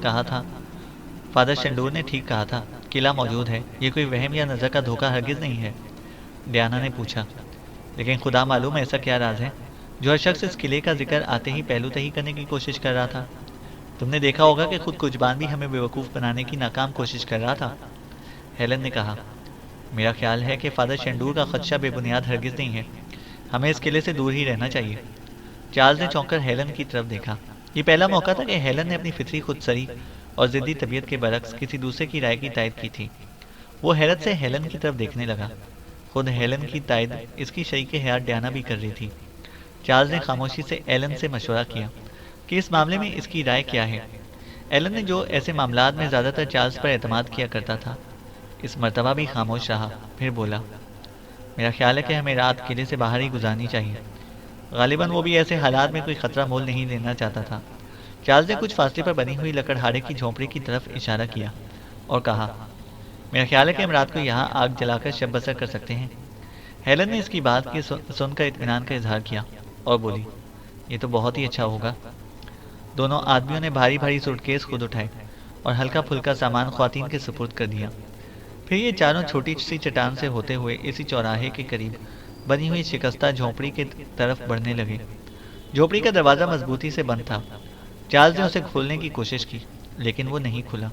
ٹھیک کہا تھا، قلعہ موجود ہے، یہ کوئی وہم یا نظر کا دھوکہ ہرگز نہیں ہے۔ ڈیانا نے پوچھا، لیکن خدا معلوم ایسا کیا راز ہے جو ہر شخص اس قلعے کا ذکر آتے ہی پہلو تہی کرنے کی کوشش کر رہا تھا؟ تم نے دیکھا ہوگا کہ خود کوچبان بھی ہمیں بیوقوف بنانے کی ناکام کوشش کر رہا تھا۔ ہیلن نے کہا، میرا خیال ہے کہ فادر شنڈور کا خدشہ بے بنیاد ہرگز نہیں ہے، ہمیں اس قلعے سے دور ہی رہنا چاہیے۔ چارلز نے چونک کر ہیلن کی طرف دیکھا۔ یہ پہلا موقع تھا کہ ہیلن نے اپنی فطری خودسری اور ضدی طبیعت کے برعکس کسی دوسرے کی رائے کی تائید کی تھی۔ وہ حیرت سے ہیلن کی طرف دیکھنے لگا۔ خود ہیلن کی تائید اس کی شریک حیات ڈیانا بھی کر رہی تھی۔ چارلز نے خاموشی سے ایلن سے مشورہ کیا کہ اس معاملے میں اس کی رائے کیا ہے۔ ایلن نے جو ایسے معاملات میں زیادہ تر چارلز پر اعتماد کیا کرتا تھا، اس مرتبہ بھی خاموش رہا، پھر بولا، میرا خیال ہے کہ ہمیں رات قلعے سے باہر ہی گزارنی چاہیے۔ غالباً وہ بھی ایسے حالات میں کوئی خطرہ مول نہیں لینا چاہتا تھا۔ چارلز نے کچھ فاصلے پر بنی ہوئی لکڑہاڑے کی جھونپڑی کی طرف اشارہ کیا اور کہا، میرا خیال ہے کہ ہم رات کو یہاں آگ جلا کر شب بسر کر سکتے ہیں۔ ہیلن نے اس کی بات کی سن کر اطمینان کا اظہار کیا اور بولی، یہ تو بہت ہی اچھا ہوگا۔ دونوں آدمیوں نے بھاری بھاری سوٹ کیس خود اٹھائے اور ہلکا پھلکا سامان خواتین کے سپرد کر دیا۔ پھر یہ چاروں چھوٹی سی چٹان سے ہوتے ہوئے اسی چوراہے کے قریب بنی ہوئی شکستہ جھونپڑی کی طرف بڑھنے لگے۔ جھونپڑی کا دروازہ مضبوطی سے بند تھا۔ چارلز نے اسے کھولنے کی کوشش کی، لیکن وہ نہیں کھلا۔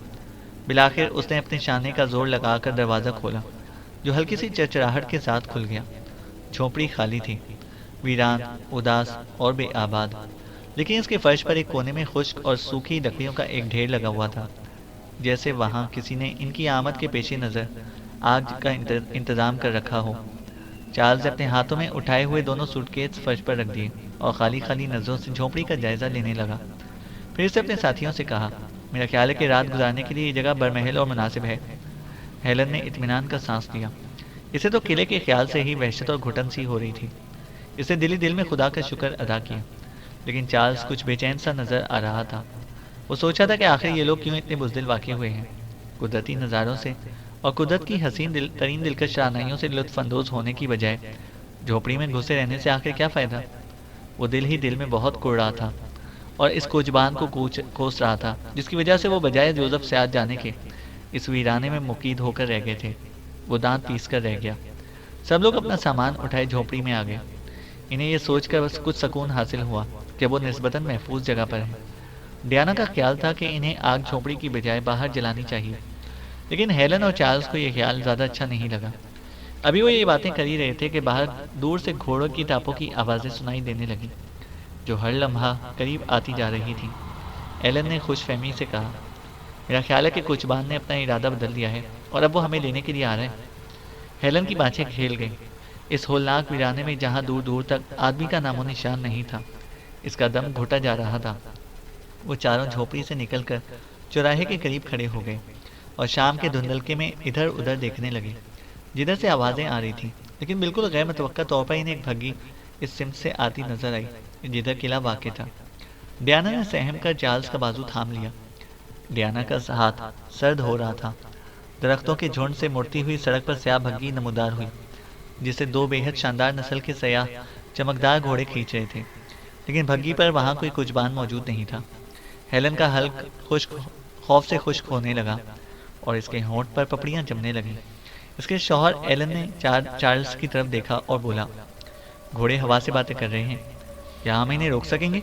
بالآخر اس نے اپنے شانے کا زور لگا کر دروازہ کھولا، جو ہلکی سی چرچراہٹ کے ساتھ کھل گیا۔ جھونپڑی خالی تھی، ویران، اداس اور بے آباد، لیکن اس کے فرش پر ایک کونے میں خشک اور سوکھی لکڑیوں کا ایک ڈھیر لگا ہوا تھا، جیسے وہاں کسی نے ان کی آمد کے پیش نظر آگ کا انتظام کر رکھا ہو۔ چارلز نے اپنے ہاتھوں میں اٹھائے ہوئے دونوں سوٹ کیس فرش پر رکھ دیے اور خالی خالی نظروں سے جھونپڑی کا جائزہ لینے لگا۔ پھر اسے اپنے ساتھیوں سے کہا، میرا خیال ہے کہ رات گزارنے کے لیے یہ جگہ برمحل اور مناسب ہے۔ ہیلن نے اطمینان کا سانس لیا۔ اسے تو قلعے کے خیال سے ہی وحشت اور گھٹن سی ہو رہی تھی۔ اس نے دل میں خدا کا شکر ادا کیا، لیکن چارلز کچھ بے چین سا نظر آ رہا تھا۔ وہ سوچا تھا کہ آخر یہ لوگ کیوں اتنے بزدل واقع ہوئے ہیں۔ قدرتی نظاروں سے اور قدرت کی حسین ترین دلکش رعنائیوں سے لطف اندوز ہونے کی بجائے جھوپڑی میں گھسے رہنے سے آخر کیا فائدہ؟ وہ دل ہی دل میں بہت کڑ رہا تھا اور اس کوچبان کو کوس رہا تھا، جس کی وجہ سے وہ بجائے جوزف سیاد جانے کے اس ویرانے میں مقید ہو کر رہ گئے تھے۔ وہ دانت پیس کر رہ گیا۔ سب لوگ اپنا سامان اٹھائے جھوپڑی میں آ گئے۔ انہیں یہ سوچ کر بس کچھ سکون حاصل ہوا کہ وہ نسبتاً محفوظ جگہ پر ہیں۔ ڈیانا کا خیال تھا کہ انہیں آگ جھوپڑی کی بجائے باہر جلانی چاہیے، لیکن ہیلن اور چارلز کو یہ خیال زیادہ اچھا نہیں لگا۔ ابھی وہ یہ باتیں کر ہی رہے تھے کہ باہر دور سے گھوڑوں کی ٹاپوں کی آوازیں سنائی دینے لگیں، جو ہر لمحہ قریب آتی جا رہی تھیں۔ ایلن نے خوش فہمی سے کہا، میرا خیال ہے کہ کوچبان نے اپنا ارادہ بدل دیا ہے اور اب وہ ہمیں لینے کے لیے آ رہے ہیں۔ ہیلن کی بانچیں کھیل گئیں۔ اس ہولناک ویرانے میں جہاں دور دور تک آدمی کا نام و نشان نہیں تھا، اس کا دم گھٹا جا رہا تھا۔ وہ چاروں جھوپڑی سے نکل کر چوراہے کے قریب کھڑے ہو گئے اور شام کے دھندلکے میں ادھر ادھر دیکھنے لگے، جدھر سے آوازیں آ رہی تھیں، لیکن بالکل غیر متوقع طور پر انہیں ایک بھگی اس سمت سے آتی نظر آئی جدھر قلعہ واقع تھا۔ ڈیانا نے سہم کر چارلز کا بازو تھام لیا۔ ڈیانا کا ہاتھ سرد ہو رہا تھا۔ درختوں کے جھنڈ سے مڑتی ہوئی سڑک پر سیاہ بھگی نمودار ہوئی، جسے دو بے حد شاندار نسل کے سیاہ چمکدار گھوڑے کھینچ رہے تھے، لیکن بھگی پر وہاں کوئی کوچبان موجود نہیں تھا۔ ہیلن کا حلق خوف سے خشک ہونے لگا اور اس کے ہونٹ پر پپڑیاں جمنے لگیں۔ اس کے شوہر ایلن نے چارلز کی طرف دیکھا اور بولا، گھوڑے ہوا سے باتیں کر رہے ہیں، کیا ہم انہیں روک سکیں گے؟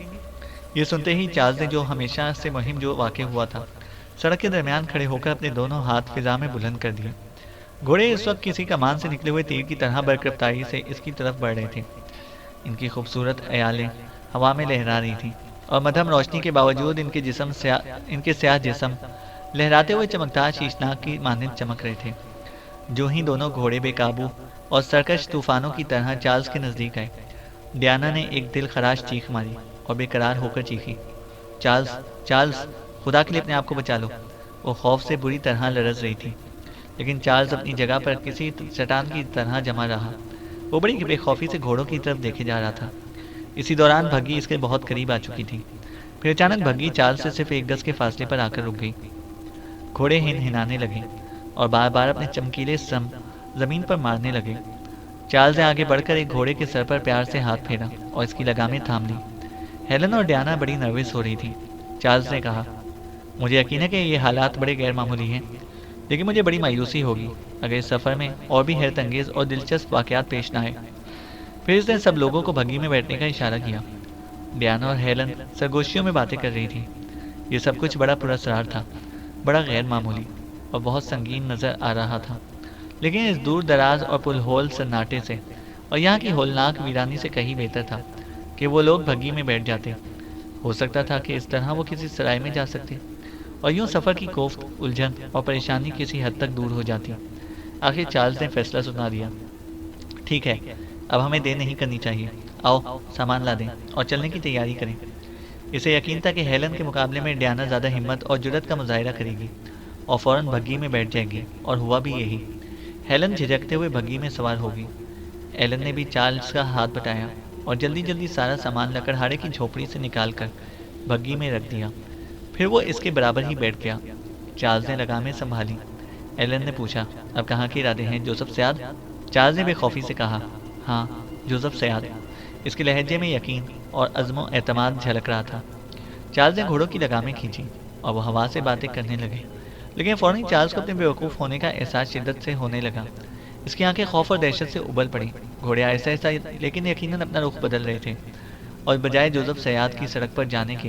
یہ سنتے ہی چارلز نے، جو ہمیشہ سے مہم جو واقع ہوا تھا، سڑک کے درمیان کھڑے ہو کر اپنے دونوں ہاتھ فضا میں بلند کر دیے۔ گھوڑے اس وقت کسی کمان سے نکلے ہوئے تیر کی طرح برقرفتاری سے اس کی طرف بڑھ رہے تھے۔ ان کی خوبصورت عیالیں ہوا میں لہرا رہی تھیں اور مدھم روشنی کے باوجود ان کے سیاہ جسم لہراتے ہوئے چمکدار شیشناک کی مانند چمک رہے تھے۔ جو ہی دونوں گھوڑے بے قابو اور سرکش طوفانوں کی طرح چارلز کے نزدیک آئے، ڈیانا نے ایک دل خراش چیخ ماری اور بے قرار ہو کر چیخی، چارلز، خدا کے لیے اپنے آپ کو بچا لو۔ وہ خوف سے بری طرح لرز رہی تھی، لیکن چارلز اپنی جگہ پر کسی چٹان کی طرح جمع رہا۔ وہ بڑی بے خوفی سے گھوڑوں کی طرف دیکھے جا رہا تھا۔ اسی دوران بھگی اس کے بہت قریب آ چکی تھی۔ پھر اچانک بھگی چارلز سے صرف 1 گز کے فاصلے پر آ کر رک گئی۔ گھوڑے ہنہنانے لگے اور بار بار اپنے چمکیلے سم زمین پر مارنے لگے۔ چارلز نے آگے بڑھ کر ایک گھوڑے کے سر پر پیار سے ہاتھ پھیرا اور اس کی لگامیں تھام لی۔ ہیلن اور ڈیانا بڑی نروس ہو رہی تھی۔ چارلز نے کہا، مجھے یقین ہے کہ یہ حالات بڑے غیر معمولی ہیں، لیکن مجھے بڑی مایوسی ہوگی اگر اس سفر میں اور بھی حیرت انگیز اور دلچسپ واقعات پیش نہ آئے۔ پھر اس نے سب لوگوں کو بھگی میں بیٹھنے کا اشارہ کیا۔ ڈیانا اور ہیلن سرگوشیوں میں باتیں کر رہی تھیں۔ یہ سب کچھ بڑا پراسرار تھا، بڑا غیر معمولی اور بہت سنگین نظر آ رہا تھا، لیکن اس دور دراز اور پل ہول سناٹے سے اور یہاں کی ہولناک ویرانی سے کہیں بہتر تھا کہ وہ لوگ بھگی میں بیٹھ جاتے۔ ہو سکتا تھا کہ اس طرح وہ کسی سرائے میں جا سکتے اور یوں سفر کی کوفت، الجھن اور پریشانی کسی حد تک دور ہو جاتی۔ آخر چارلز نے فیصلہ سنا دیا، ٹھیک ہے، اب ہمیں دیر نہیں کرنی چاہیے، آؤ سامان لا دیں اور چلنے کی تیاری کریں۔ اسے یقین تھا کہ ہیلن کے مقابلے میں ڈیانا زیادہ ہمت اور جرأت کا مظاہرہ کرے گی اور فوراً بھگی میں بیٹھ جائے گی، اور ہوا بھی یہی۔ ہیلن جھجکتے ہوئے بھگی میں سوار ہوگی۔ ایلن نے بھی چارلز کا ہاتھ بٹایا اور جلدی جلدی سارا سامان لکڑہاڑے کی جھوپڑی سے نکال کر بھگی میں رکھ دیا۔ پھر وہ اس کے برابر ہی بیٹھ گیا۔ چارلز نے لگامیں سنبھالی۔ ایلن نے پوچھا، اب کہاں کے ارادے ہیں جوزف سیاد؟ چارلز نے بے خوفی سے کہا، ہاں، جوزف سیاد۔ اس کے لہجے میں یقین اور عزم و اعتماد جھلک رہا تھا۔ چارلز نے گھوڑوں کی لگامیں کھینچی اور وہ ہوا سے باتیں کرنے لگے، لیکن فوراً چارلز کو اپنے بیوقوف ہونے کا احساس شدت سے ہونے لگا۔ اس کی آنکھیں خوف اور دہشت سے ابل پڑیں۔ گھوڑے آہستہ آہستہ لیکن یقیناً اپنا رخ بدل رہے تھے اور بجائے جوزف سیاد کی سڑک پر جانے کے،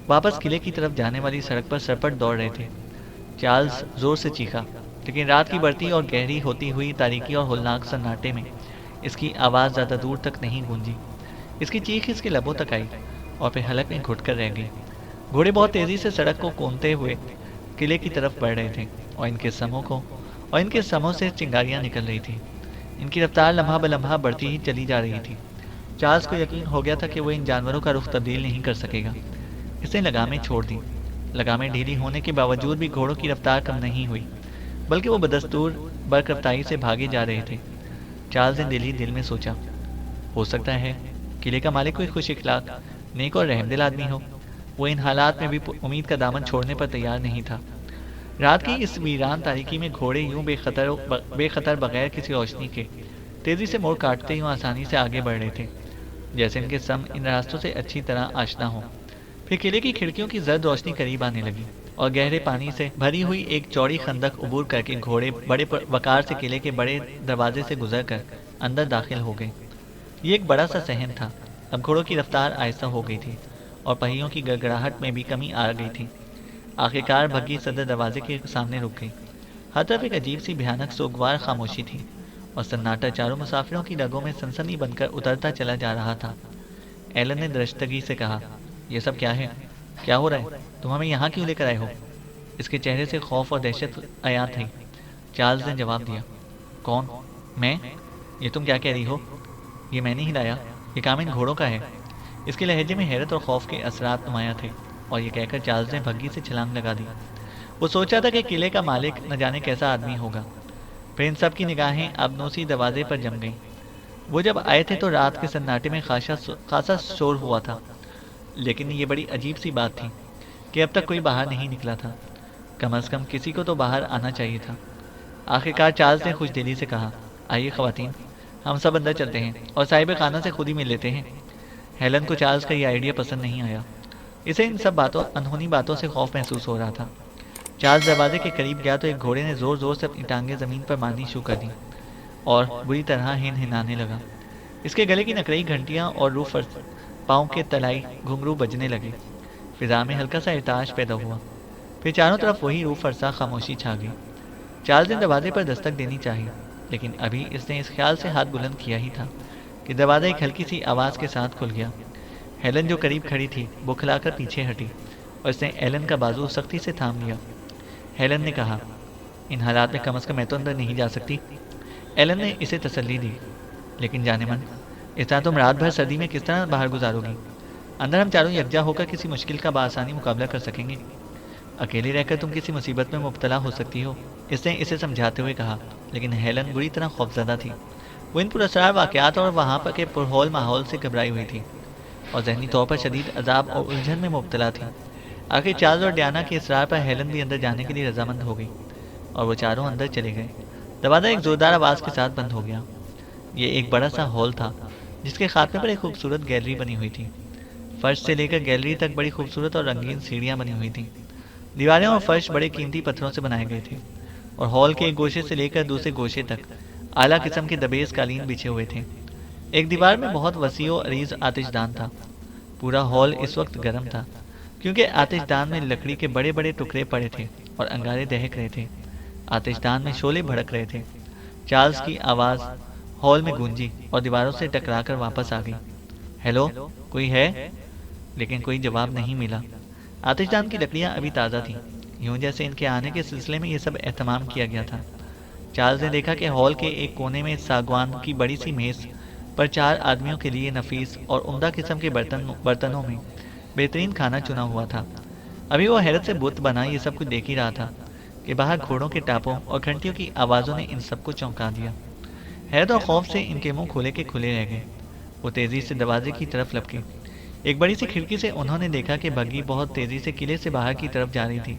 واپس قلعے کی طرف جانے والی سڑک پر سرپٹ دوڑ رہے تھے۔ چارلز زور سے چیخا، لیکن رات کی بڑھتی اور گہری ہوتی ہوئی تاریکی اور ہولناک سناٹے میں اس کی آواز زیادہ دور تک نہیں گونجی۔ اس کی چیخ اس کے لبوں تک آئی اور پھر حلق میں گھٹ کر رہ گئی۔ گھوڑے بہت تیزی سے سڑک کو کونتے ہوئے قلعے کی طرف بڑھ رہے تھے اور ان کے سموں سے چنگاریاں نکل رہی تھیں۔ ان کی رفتار لمحہ بلمحہ بڑھتی ہی چلی جا رہی تھی۔ چارلز کو یقین ہو گیا تھا کہ وہ ان جانوروں کا رخ تبدیل نہیں کر سکے گا۔ اس نے لگامیں چھوڑ دی۔ لگامیں ڈھیلی ہونے کے باوجود بھی گھوڑوں کی رفتار کم نہیں ہوئی، بلکہ وہ بدستور برقرفتاری سے بھاگے جا رہے تھے۔ چارلز نے دل ہی دل میں سوچا، ہو سکتا ہے قلعے کا مالک کوئی خوش اخلاق، نیک اور رحم دل آدمی ہو۔ وہ ان حالات میں بھی امید کا دامن چھوڑنے پر تیار نہیں تھا۔ رات کی اس ویران تاریکی میں گھوڑے یوں بے خطر بغیر کسی روشنی کے تیزی سے موڑ کاٹتے ہی وہ آسانی سے آگے بڑھ رہے تھے، جیسے ان کے سم ان راستوں سے اچھی طرح آشنا ہو۔ پھر قلعے کی کھڑکیوں کی زرد روشنی قریب آنے لگی اور گہرے پانی سے بھری ہوئی ایک چوڑی خندق عبور کر کے گھوڑے بڑے وقار سے قلعے کے بڑے دروازے سے گزر کر اندر داخل ہو گئے۔ یہ ایک بڑا سا صحن تھا۔ اب گھوڑوں کی رفتار آہستہ ہو گئی تھی اور پہیوں کی گڑگڑاہٹ میں بھی کمی آ گئی تھی۔ آخرکار بھگی صدر دروازے کے سامنے رک گئی۔ ہر طرف ایک عجیب سی بھیانک سوگوار خاموشی تھی اور سناٹا چاروں مسافروں کی رگوں میں سنسنی بن کر اترتا چلا جا رہا تھا۔ ایلن نے درشتگی سے کہا، یہ سب کیا ہے؟ کیا ہو رہا ہے؟ تم ہمیں یہاں کیوں لے کر آئے ہو؟ اس کے چہرے سے خوف اور دہشت عیاں تھی۔ چارلز نے جواب دیا، کون؟ میں؟ یہ تم کیا کہہ رہی ہو؟ یہ میں نے ہی لایا، یہ کام ان گھوڑوں کا ہے۔ اس کے لہجے میں حیرت اور خوف کے اثرات نمایاں تھے، اور یہ کہہ کر چارلز نے بھگی سے چھلانگ لگا دی۔ وہ سوچا تھا کہ قلعے کا مالک نہ جانے کیسا آدمی ہوگا۔ پھر ان سب کی نگاہیں اب نوسی دروازے پر جم گئیں۔ وہ جب آئے تھے تو رات کے سناٹے میں خاصا شور ہوا تھا، لیکن یہ بڑی عجیب سی بات تھی کہ اب تک کوئی باہر نہیں نکلا تھا۔ کم از کم کسی کو تو باہر آنا چاہیے تھا۔ آخرکار چارلز نے خوش دلی سے کہا، آئیے خواتین، ہم سب اندر چلتے ہیں اور صاحب خانہ سے خود ہی مل لیتے ہیں۔ ہیلن کو چارلز کا یہ آئیڈیا پسند نہیں آیا۔ اسے ان سب انہونی باتوں سے خوف محسوس ہو رہا تھا۔ چارلز دروازے کے قریب گیا تو ایک گھوڑے نے زور زور سے اپنی ٹانگیں زمین پر مارنی شروع کر دی اور بری طرح ہنانے لگا۔ اس کے گلے کی نکرئی گھنٹیاں اور پاؤں کے تلائی گھنگرو بجنے لگے۔ فضا میں ہلکا سا ارتعاش پیدا ہوا۔ پھر چاروں طرف وہی روح فرسا خاموشی چھا گئی۔ چارلز نے دروازے پر دستک دینی چاہی، لیکن ابھی اس نے اس خیال سے ہاتھ بلند کیا ہی تھا کہ دروازہ ایک ہلکی سی آواز کے ساتھ کھل گیا۔ ہیلن جو قریب کھڑی تھی وہ کھلا کر پیچھے ہٹی اور اس نے ایلن کا بازو سختی سے تھام لیا۔ ہیلن نے کہا، ان حالات میں کم از کم میں تو اندر نہیں جا سکتی۔ ایلن نے اسے تسلی دی، لیکن جانے من، اس طرح تم رات بھر سردی میں کس طرح باہر گزارو گی؟ اندر ہم چاروں یکجا ہو کر کسی مشکل کا بآسانی مقابلہ کر سکیں گے، اکیلے رہ کر تم کسی مصیبت میں مبتلا ہو سکتی ہو، اس نے اسے سمجھاتے ہوئے کہا۔ لیکن ہیلن بری طرح خوفزدہ تھی۔ وہ ان پراسرار واقعات اور وہاں پر کے پرہول ماحول سے گھبرائی ہوئی تھی اور ذہنی طور پر شدید عذاب اور الجھن میں مبتلا تھی۔ آخر چارلز اور ڈیانا کے اصرار پر ہیلن بھی اندر جانے کے لیے رضامند ہو گئی اور وہ چاروں اندر چلے گئے۔ دروازہ ایک زوردار آواز کے ساتھ بند ہو گیا۔ یہ ایک بڑا سا ہال تھا جس کے خاتمے پر ایک خوبصورت گیلری بنی ہوئی تھی۔ فرش سے لے کر گیلری تک بڑی خوبصورت اور رنگین سیڑھیاں بنی ہوئی تھیں۔ دیواریں اور فرش بڑے قیمتی پتھروں سے بنائے گئے تھے اور ہال کے ایک گوشے سے لے کر دوسرے گوشے تک اعلیٰ قسم کے دبیز قالین بچھے ہوئے تھے۔ ایک دیوار میں بہت وسیع و عریض آتش دان تھا۔ پورا ہال اس وقت گرم تھا کیونکہ آتش دان میں لکڑی کے بڑے بڑے ٹکڑے پڑے تھے اور انگارے دہک رہے تھے۔ آتش دان میں شعلے بھڑک رہے تھے۔ چارلز کی آواز ہال میں گونجی اور دیواروں سے ٹکرا کر واپس آ گئی، ہیلو، کوئی ہے؟ لیکن کوئی جواب نہیں ملا۔ آتش دان کی لکڑیاں ابھی تازہ تھیں، یوں جیسے ان کے آنے کے سلسلے میں یہ سب اہتمام کیا گیا تھا۔ چارلز نے دیکھا کہ ہال کے ایک کونے میں ساگوان کی بڑی سی میز پر 4 آدمیوں کے لیے نفیس اور عمدہ قسم کے برتنوں میں بہترین کھانا چنا ہوا تھا۔ ابھی وہ حیرت سے بت بنا یہ سب کچھ دیکھ ہی رہا تھا کہ باہر گھوڑوں کے ٹاپوں اور گھنٹیوں کی آوازوں نے ان سب کو چونکا دیا۔ حیرت اور خوف سے ان کے منہ کھلے کے کھلے رہ گئے۔ وہ تیزی سے دروازے کی طرف لپکے۔ ایک بڑی سی کھڑکی سے انہوں نے دیکھا کہ بگی بہت تیزی سے قلعے سے باہر کی طرف جا رہی تھی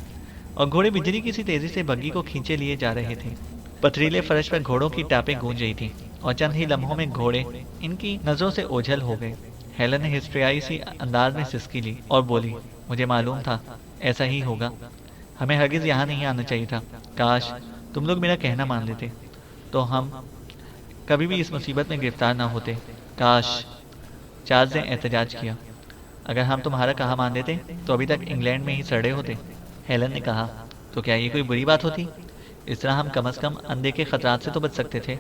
اور گھوڑے بجلی کی سی تیزی سے بگی کو کھینچے لیے جا رہے تھے۔ پتھریلے فرش پر گھوڑوں کی ٹاپیں گونج رہی تھی اور چند ہی لمحوں میں گھوڑے ان کی نظروں سے اوجھل ہو گئے۔ ہیلن نے ہسٹریائی سی انداز میں سسکی لی اور بولی، مجھے معلوم تھا ایسا ہی ہوگا، ہمیں ہرگز یہاں نہیں آنا چاہیے تھا۔ کاش تم لوگ میرا کہنا مان لیتے تو ہم کبھی بھی اس مصیبت میں گرفتار نہ ہوتے۔ کاش، چارلز نے احتجاج کیا، اگر ہم تمہارا کہا مان لیتے تو ابھی تک انگلینڈ میں ہی سڑے ہوتے۔ ہیلن نے کہا، تو کیا یہ کوئی بری بات ہوتی؟ اس طرح ہم کم از کم اندھے کے خطرات سے تو بچ سکتے تھے۔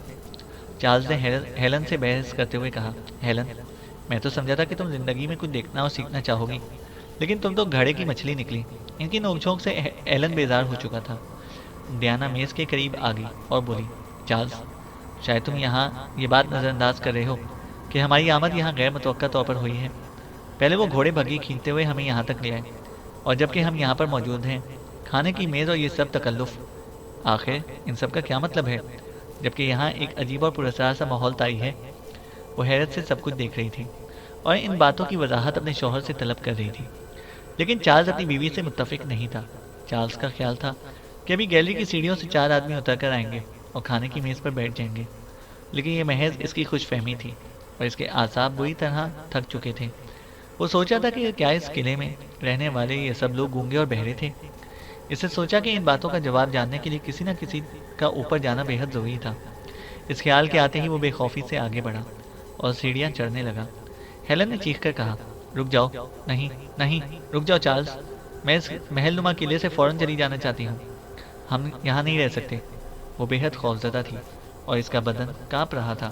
چارلز نے ہیلن سے بحث کرتے ہوئے کہا، ہیلن، میں تو سمجھا تھا کہ تم زندگی میں کچھ دیکھنا اور سیکھنا چاہو گی، لیکن تم تو گھڑے کی مچھلی نکلی۔ ان کی نوک جھونک سے ایلن بیزار ہو چکا تھا۔ ڈیانا میز کے قریب آ گئی اور بولی، چارلز، شاید تم یہاں یہ بات نظر انداز کر رہے ہو کہ ہماری آمد یہاں غیر متوقع طور پر ہوئی ہے۔ پہلے وہ گھوڑے بگی کھینچتے ہوئے ہمیں یہاں تک لے آئے، اور جب کہ ہم یہاں پر موجود ہیں، کھانے کی میز اور یہ سب تکلف، آخر ان سب کا کیا مطلب ہے؟ جبکہ یہاں ایک عجیب اور پراسرار سا ماحول طاری ہے۔ وہ حیرت سے سب کچھ دیکھ رہی تھی اور ان باتوں کی وضاحت اپنے شوہر سے طلب کر رہی تھی، لیکن چارلز اپنی بیوی سے متفق نہیں تھا۔ چارلز کا خیال تھا کہ ابھی گیلری کی سیڑھیوں سے 4 آدمی اتر کر آئیں گے اور کھانے کی میز پر بیٹھ جائیں گے۔ لیکن یہ محض اس کی خوش فہمی تھی اور اس کے اعصاب بری طرح تھک چکے تھے۔ وہ سوچا تھا کہ کیا اس قلعے میں رہنے والے یہ سب لوگ گونگے اور بہرے تھے؟ اس نے سوچا کہ ان باتوں کا جواب جاننے کے لیے کسی نہ کسی کا اوپر جانا بے حد ضروری تھا۔ اس خیال کے آتے ہی وہ بے خوفی سے آگے بڑھا اور سیڑھیاں چڑھنے لگا۔ ہیلن نے چیخ کر کہا، رک جاؤ، نہیں نہیں، رک جاؤ چارلز، میں اس محل نما قلعے سے فوراً چلی جانا چاہتی ہوں، ہم یہاں نہیں رہ سکتے۔ وہ بے حد خوفزدہ تھی اور اس کا بدن کانپ رہا تھا۔